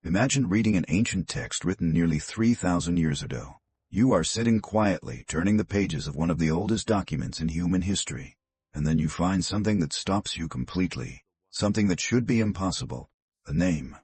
Imagine reading an ancient text written nearly 3,000 years ago. You are sitting quietly, turning the pages of one of the oldest documents in human history. And then you find something that stops you completely. Something that should be impossible. A name.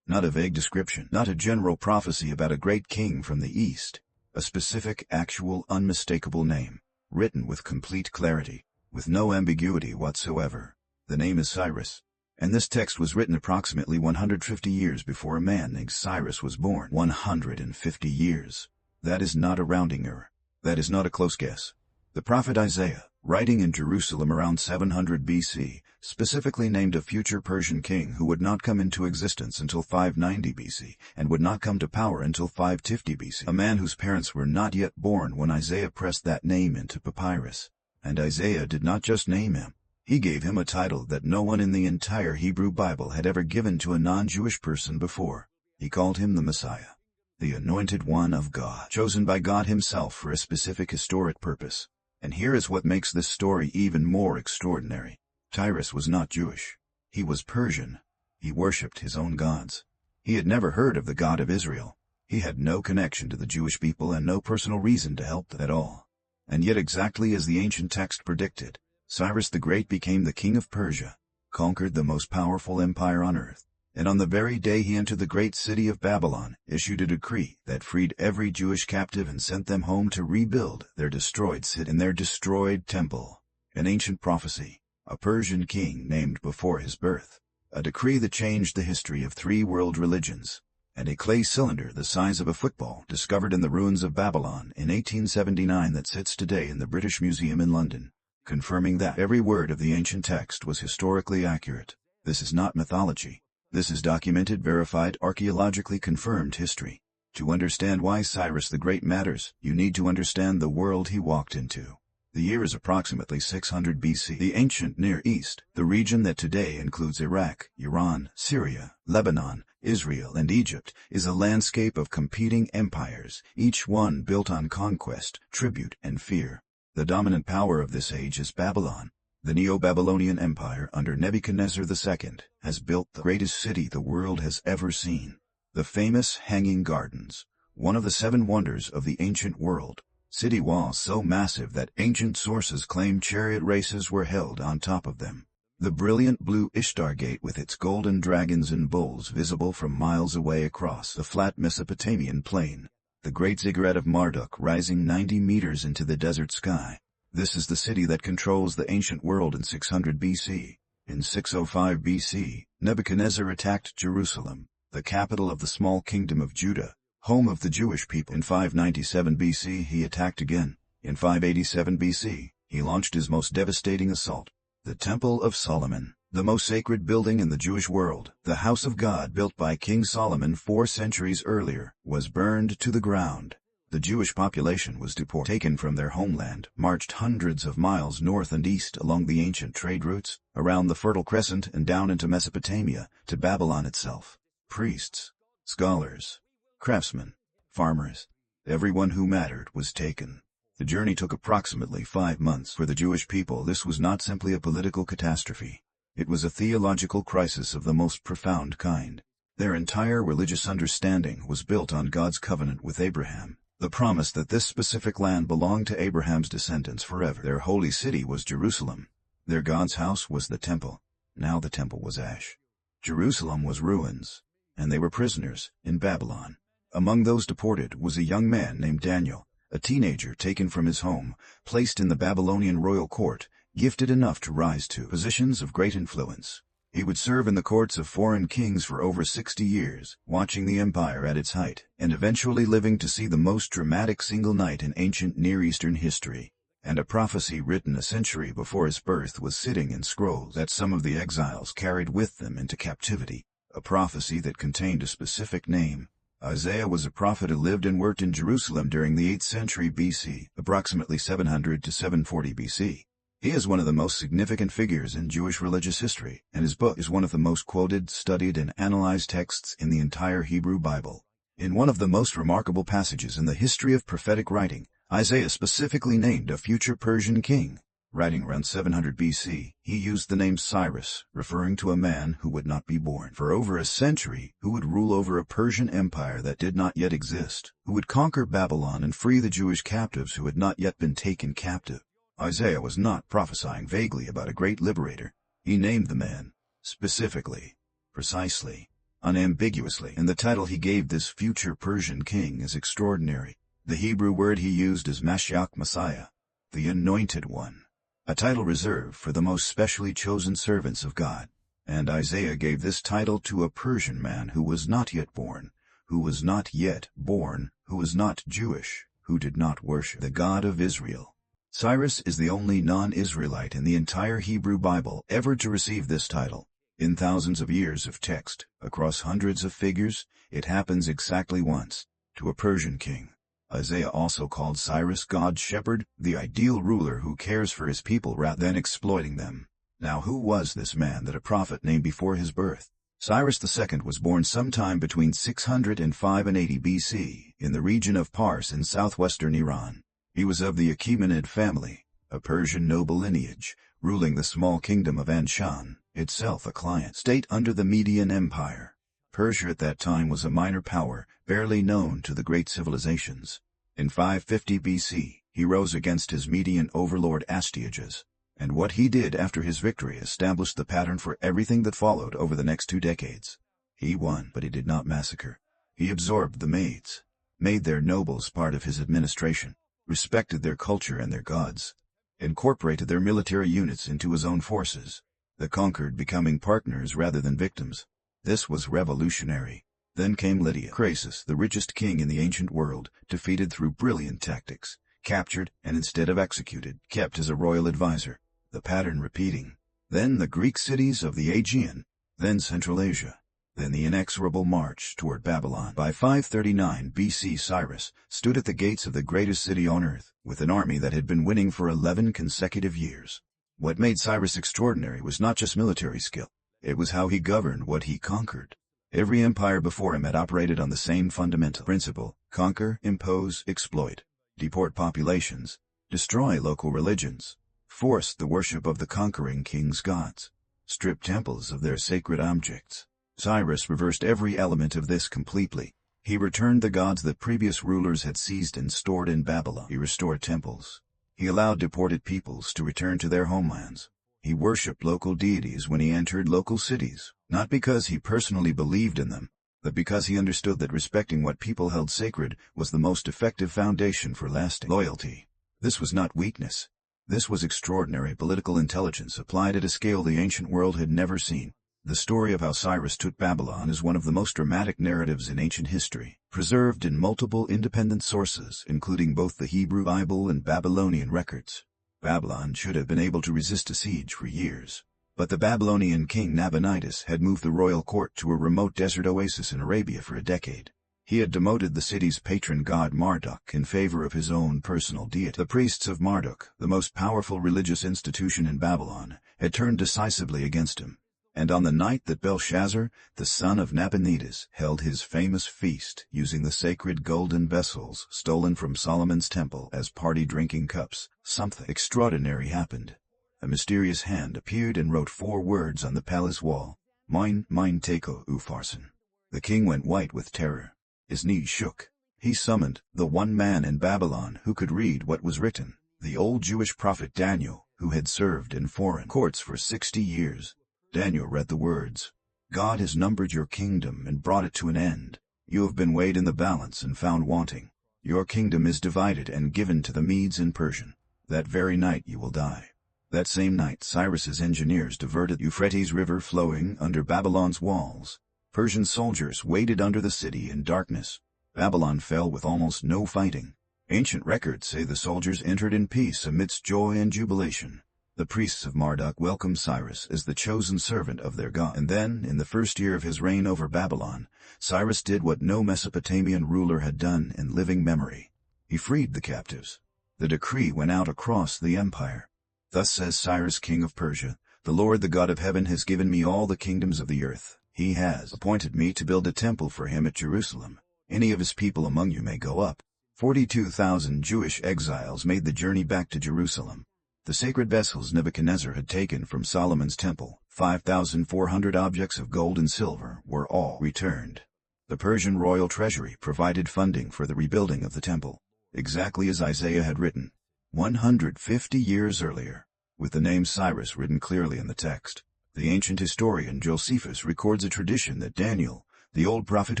Not a vague description. Not a general prophecy about a great king from the East. A specific, actual, unmistakable name. Written with complete clarity. With no ambiguity whatsoever. The name is Cyrus. And this text was written approximately 150 years before a man named Cyrus was born. 150 years. That is not a rounding error. That is not a close guess. The prophet Isaiah, writing in Jerusalem around 700 BC, specifically named a future Persian king who would not come into existence until 590 BC and would not come to power until 550 BC. A man whose parents were not yet born when Isaiah pressed that name into papyrus. And Isaiah did not just name him. He gave him a title that no one in the entire Hebrew Bible had ever given to a non-Jewish person before. He called him the Messiah, the Anointed One of God, chosen by God himself for a specific historic purpose. And here is what makes this story even more extraordinary. Cyrus was not Jewish. He was Persian. He worshipped his own gods. He had never heard of the God of Israel. He had no connection to the Jewish people and no personal reason to help them at all. And yet, exactly as the ancient text predicted, Cyrus the Great became the king of Persia, conquered the most powerful empire on earth, and on the very day he entered the great city of Babylon, issued a decree that freed every Jewish captive and sent them home to rebuild their destroyed city and their destroyed temple. An ancient prophecy, a Persian king named before his birth, a decree that changed the history of 3 world religions, and a clay cylinder the size of a football discovered in the ruins of Babylon in 1879 that sits today in the British Museum in London, confirming that every word of the ancient text was historically accurate. This is not mythology. This is documented, verified, archaeologically confirmed history. To understand why Cyrus the Great matters, you need to understand the world he walked into. The year is approximately 600 BC. The ancient Near East, the region that today includes Iraq, Iran, Syria, Lebanon, Israel, and Egypt, is a landscape of competing empires, each one built on conquest, tribute, and fear. The dominant power of this age is Babylon. The Neo-Babylonian Empire under Nebuchadnezzar II has built the greatest city the world has ever seen. The famous Hanging Gardens, one of the 7 wonders of the ancient world. City walls so massive that ancient sources claim chariot races were held on top of them. The brilliant blue Ishtar Gate with its golden dragons and bulls visible from miles away across the flat Mesopotamian plain. The great ziggurat of Marduk rising 90 meters into the desert sky. This is the city that controls the ancient world in 600 BC. In 605 BC, Nebuchadnezzar attacked Jerusalem, the capital of the small kingdom of Judah, home of the Jewish people. In 597 BC he attacked again. In 587 BC, he launched his most devastating assault. The Temple of Solomon, the most sacred building in the Jewish world, the house of God built by King Solomon 4 centuries earlier, was burned to the ground. The Jewish population was deported, taken from their homeland, marched hundreds of miles north and east along the ancient trade routes, around the Fertile Crescent and down into Mesopotamia, to Babylon itself. Priests, scholars, craftsmen, farmers, everyone who mattered was taken. The journey took approximately 5 months. For the Jewish people, this was not simply a political catastrophe. It was a theological crisis of the most profound kind. Their entire religious understanding was built on God's covenant with Abraham, the promise that this specific land belonged to Abraham's descendants forever. Their holy city was Jerusalem. Their God's house was the temple. Now the temple was ash. Jerusalem was ruins, and they were prisoners in Babylon. Among those deported was a young man named Daniel, a teenager taken from his home, placed in the Babylonian royal court, gifted enough to rise to positions of great influence. He would serve in the courts of foreign kings for over 60 years, watching the empire at its height, and eventually living to see the most dramatic single night in ancient Near Eastern history. And a prophecy written a century before his birth was sitting in scrolls that some of the exiles carried with them into captivity, a prophecy that contained a specific name. Isaiah was a prophet who lived and worked in Jerusalem during the 8th century BC, approximately 700 to 740 BC. He is one of the most significant figures in Jewish religious history, and his book is one of the most quoted, studied, and analyzed texts in the entire Hebrew Bible. In one of the most remarkable passages in the history of prophetic writing, Isaiah specifically named a future Persian king. Writing around 700 BC, he used the name Cyrus, referring to a man who would not be born for over a century, who would rule over a Persian empire that did not yet exist, who would conquer Babylon and free the Jewish captives who had not yet been taken captive. Isaiah was not prophesying vaguely about a great liberator. He named the man, specifically, precisely, unambiguously, and the title he gave this future Persian king is extraordinary. The Hebrew word he used is Mashiach, Messiah, the Anointed One, a title reserved for the most specially chosen servants of God. And Isaiah gave this title to a Persian man who was not yet born, who was not yet born, who was not Jewish, who did not worship the God of Israel. Cyrus is the only non-Israelite in the entire Hebrew Bible ever to receive this title. In thousands of years of text, across hundreds of figures, it happens exactly once, to a Persian king. Isaiah also called Cyrus God's shepherd, the ideal ruler who cares for his people rather than exploiting them. Now who was this man that a prophet named before his birth? Cyrus II was born sometime between 605 and 80 BC in the region of Pars in southwestern Iran. He was of the Achaemenid family, a Persian noble lineage, ruling the small kingdom of Anshan, itself a client state under the Median Empire. Persia at that time was a minor power, barely known to the great civilizations. In 550 BC, he rose against his Median overlord Astyages, and what he did after his victory established the pattern for everything that followed over the next 2 decades. He won, but he did not massacre. He absorbed the Maids, made their nobles part of his administration, respected their culture and their gods, incorporated their military units into his own forces, the conquered becoming partners rather than victims. This was revolutionary. Then came Lydia. Croesus, the richest king in the ancient world, defeated through brilliant tactics, captured, and instead of executed, kept as a royal advisor, the pattern repeating. Then the Greek cities of the Aegean, then Central Asia, then the inexorable march toward Babylon. By 539 BC, Cyrus stood at the gates of the greatest city on earth, with an army that had been winning for 11 consecutive years. What made Cyrus extraordinary was not just military skill. It was how he governed what he conquered. Every empire before him had operated on the same fundamental principle: conquer, impose, exploit, deport populations, destroy local religions, force the worship of the conquering king's gods, strip temples of their sacred objects. Cyrus reversed every element of this completely. He returned the gods that previous rulers had seized and stored in Babylon. He restored temples. He allowed deported peoples to return to their homelands. He worshipped local deities when he entered local cities, not because he personally believed in them, but because he understood that respecting what people held sacred was the most effective foundation for lasting loyalty. This was not weakness. This was extraordinary political intelligence applied at a scale the ancient world had never seen. The story of how Cyrus took Babylon is one of the most dramatic narratives in ancient history, preserved in multiple independent sources, including both the Hebrew Bible and Babylonian records. Babylon should have been able to resist a siege for years, but the Babylonian king Nabonidus had moved the royal court to a remote desert oasis in Arabia for a decade. He had demoted the city's patron god Marduk in favor of his own personal deity. The priests of Marduk, the most powerful religious institution in Babylon, had turned decisively against him. And on the night that Belshazzar, the son of Nabonidus, held his famous feast using the sacred golden vessels stolen from Solomon's temple as party drinking cups, something extraordinary happened. A mysterious hand appeared and wrote 4 words on the palace wall: Mine teko ufarsin. The king went white with terror. His knees shook. He summoned the one man in Babylon who could read what was written, the old Jewish prophet Daniel, who had served in foreign courts for 60 years. Daniel read the words: God has numbered your kingdom and brought it to an end. You have been weighed in the balance and found wanting. Your kingdom is divided and given to the Medes and Persian. That very night you will die. That same night Cyrus's engineers diverted the Euphrates River flowing under Babylon's walls. Persian soldiers waited under the city in darkness. Babylon fell with almost no fighting. Ancient records say the soldiers entered in peace amidst joy and jubilation. The priests of Marduk welcomed Cyrus as the chosen servant of their god. And then, in the first year of his reign over Babylon, Cyrus did what no Mesopotamian ruler had done in living memory. He freed the captives. The decree went out across the empire. Thus says Cyrus, king of Persia, the Lord, the God of heaven, has given me all the kingdoms of the earth. He has appointed me to build a temple for him at Jerusalem. Any of his people among you may go up. 42,000 Jewish exiles made the journey back to Jerusalem. The sacred vessels Nebuchadnezzar had taken from Solomon's temple, 5,400 objects of gold and silver, were all returned. The Persian royal treasury provided funding for the rebuilding of the temple, exactly as Isaiah had written, 150 years earlier, with the name Cyrus written clearly in the text. The ancient historian Josephus records a tradition that Daniel, the old prophet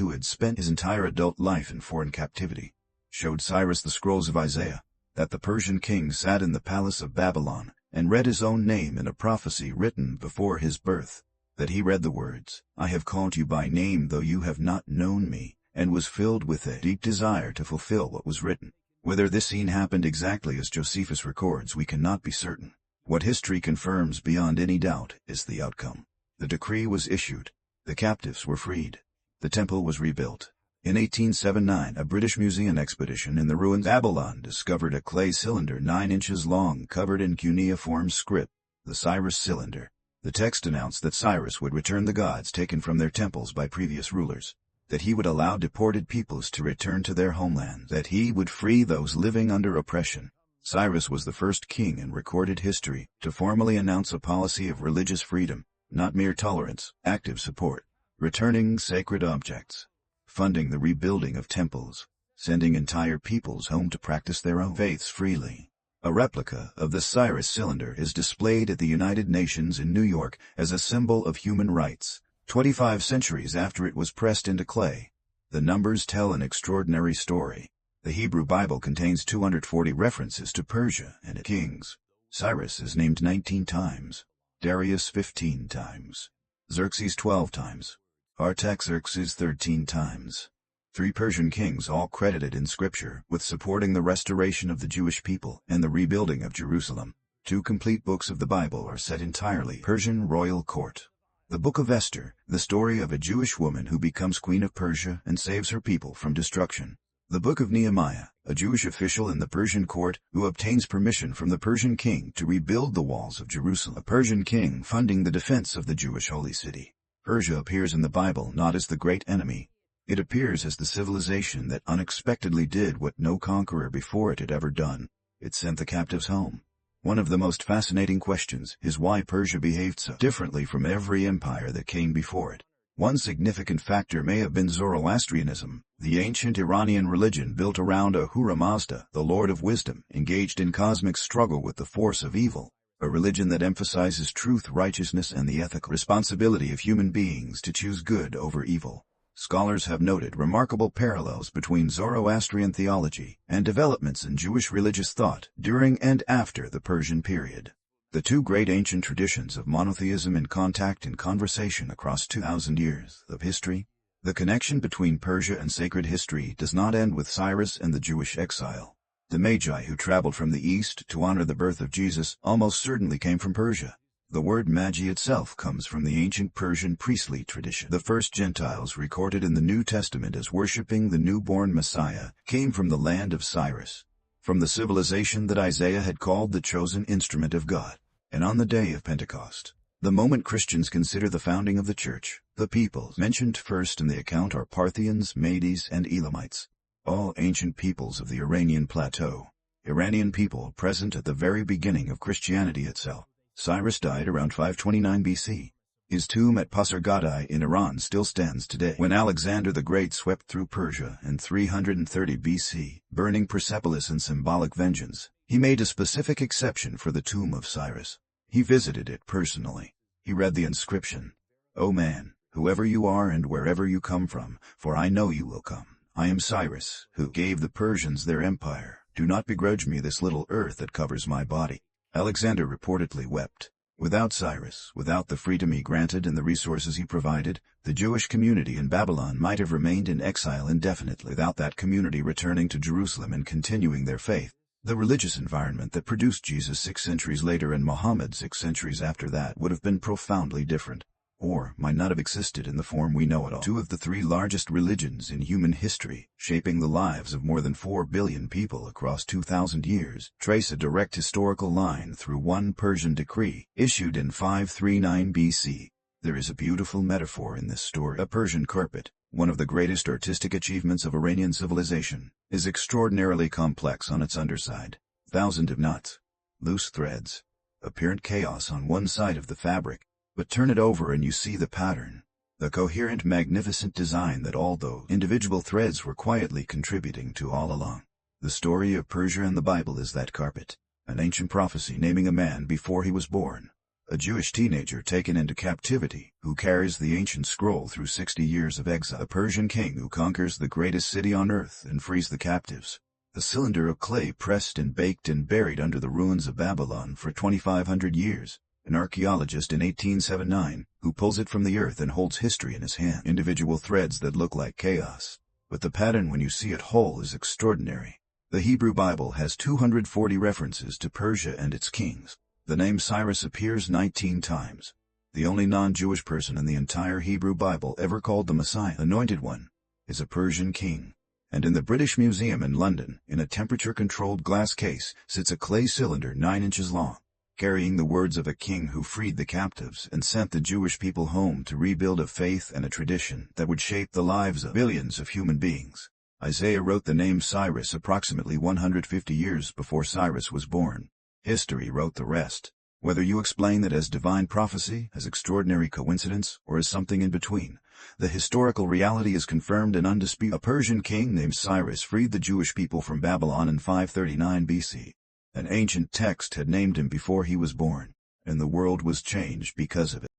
who had spent his entire adult life in foreign captivity, showed Cyrus the scrolls of Isaiah, that the Persian king sat in the palace of Babylon and read his own name in a prophecy written before his birth, that he read the words, "I have called you by name though you have not known me," and was filled with a deep desire to fulfill what was written. Whether this scene happened exactly as Josephus records, we cannot be certain. What history confirms beyond any doubt is the outcome. The decree was issued. The captives were freed. The temple was rebuilt. In 1879, a British museum expedition in the ruins of Babylon discovered a clay cylinder 9 inches long covered in cuneiform script, the Cyrus cylinder. The text announced that Cyrus would return the gods taken from their temples by previous rulers, that he would allow deported peoples to return to their homeland, that he would free those living under oppression. Cyrus was the first king in recorded history to formally announce a policy of religious freedom, not mere tolerance, active support, returning sacred objects, funding the rebuilding of temples, sending entire peoples home to practice their own faiths freely. A replica of the Cyrus cylinder is displayed at the United Nations in New York as a symbol of human rights, 25 centuries after it was pressed into clay. The numbers tell an extraordinary story. The Hebrew Bible contains 240 references to Persia and its kings. Cyrus is named 19 times, Darius 15 times, Xerxes 12 times, Artaxerxes 13 times. 3 Persian kings all credited in Scripture with supporting the restoration of the Jewish people and the rebuilding of Jerusalem. 2 complete books of the Bible are set entirely in Persian royal court. The Book of Esther, the story of a Jewish woman who becomes queen of Persia and saves her people from destruction. The Book of Nehemiah, a Jewish official in the Persian court who obtains permission from the Persian king to rebuild the walls of Jerusalem. A Persian king funding the defense of the Jewish holy city. Persia appears in the Bible not as the great enemy. It appears as the civilization that unexpectedly did what no conqueror before it had ever done. It sent the captives home. One of the most fascinating questions is why Persia behaved so differently from every empire that came before it. One significant factor may have been Zoroastrianism, the ancient Iranian religion built around Ahura Mazda, the Lord of Wisdom, engaged in cosmic struggle with the force of evil, a religion that emphasizes truth, righteousness, and the ethical responsibility of human beings to choose good over evil. Scholars have noted remarkable parallels between Zoroastrian theology and developments in Jewish religious thought during and after the Persian period. The 2 great ancient traditions of monotheism in contact and conversation across 2,000 years of history. The connection between Persia and sacred history does not end with Cyrus and the Jewish exile. The Magi who traveled from the east to honor the birth of Jesus almost certainly came from Persia. The word magi itself comes from the ancient Persian priestly tradition. The first Gentiles recorded in the New Testament as worshipping the newborn Messiah came from the land of Cyrus, from the civilization that Isaiah had called the chosen instrument of God. And on the day of Pentecost, the moment Christians consider the founding of the church, the peoples mentioned first in the account are Parthians, Medes, and Elamites, all ancient peoples of the Iranian plateau. Iranian people present at the very beginning of Christianity itself. Cyrus died around 529 BC. His tomb at Pasargadae in Iran still stands today. When Alexander the Great swept through Persia in 330 BC, burning Persepolis in symbolic vengeance, he made a specific exception for the tomb of Cyrus. He visited it personally. He read the inscription, "O man, whoever you are and wherever you come from, for I know you will come. I am Cyrus, who gave the Persians their empire. Do not begrudge me this little earth that covers my body." Alexander reportedly wept. Without Cyrus, without the freedom he granted and the resources he provided, the Jewish community in Babylon might have remained in exile indefinitely without that community returning to Jerusalem and continuing their faith. The religious environment that produced Jesus 6 centuries later and Muhammad 6 centuries after that would have been profoundly different, or might not have existed in the form we know it all. 2 of the 3 largest religions in human history, shaping the lives of more than 4 billion people across 2,000 years, trace a direct historical line through one Persian decree, issued in 539 BC. There is a beautiful metaphor in this story. A Persian carpet, one of the greatest artistic achievements of Iranian civilization, is extraordinarily complex on its underside. Thousands of knots, loose threads, apparent chaos on one side of the fabric, but turn it over and you see the pattern. The coherent, magnificent design that all those individual threads were quietly contributing to all along. The story of Persia and the Bible is that carpet, an ancient prophecy naming a man before he was born, a Jewish teenager taken into captivity who carries the ancient scroll through 60 years of exile, a Persian king who conquers the greatest city on earth and frees the captives, a cylinder of clay pressed and baked and buried under the ruins of Babylon for 2,500 years, an archaeologist in 1879 who pulls it from the earth and holds history in his hand. Individual threads that look like chaos, but the pattern when you see it whole is extraordinary. The Hebrew Bible has 240 references to Persia and its kings. The name Cyrus appears 19 times. The only non-Jewish person in the entire Hebrew Bible ever called the Messiah, Anointed One, is a Persian king. And in the British Museum in London, in a temperature-controlled glass case, sits a clay cylinder 9 inches long, carrying the words of a king who freed the captives and sent the Jewish people home to rebuild a faith and a tradition that would shape the lives of billions of human beings. Isaiah wrote the name Cyrus approximately 150 years before Cyrus was born. History wrote the rest. Whether you explain it as divine prophecy, as extraordinary coincidence, or as something in between, the historical reality is confirmed and undisputed. A Persian king named Cyrus freed the Jewish people from Babylon in 539 BC. An ancient text had named him before he was born, and the world was changed because of it.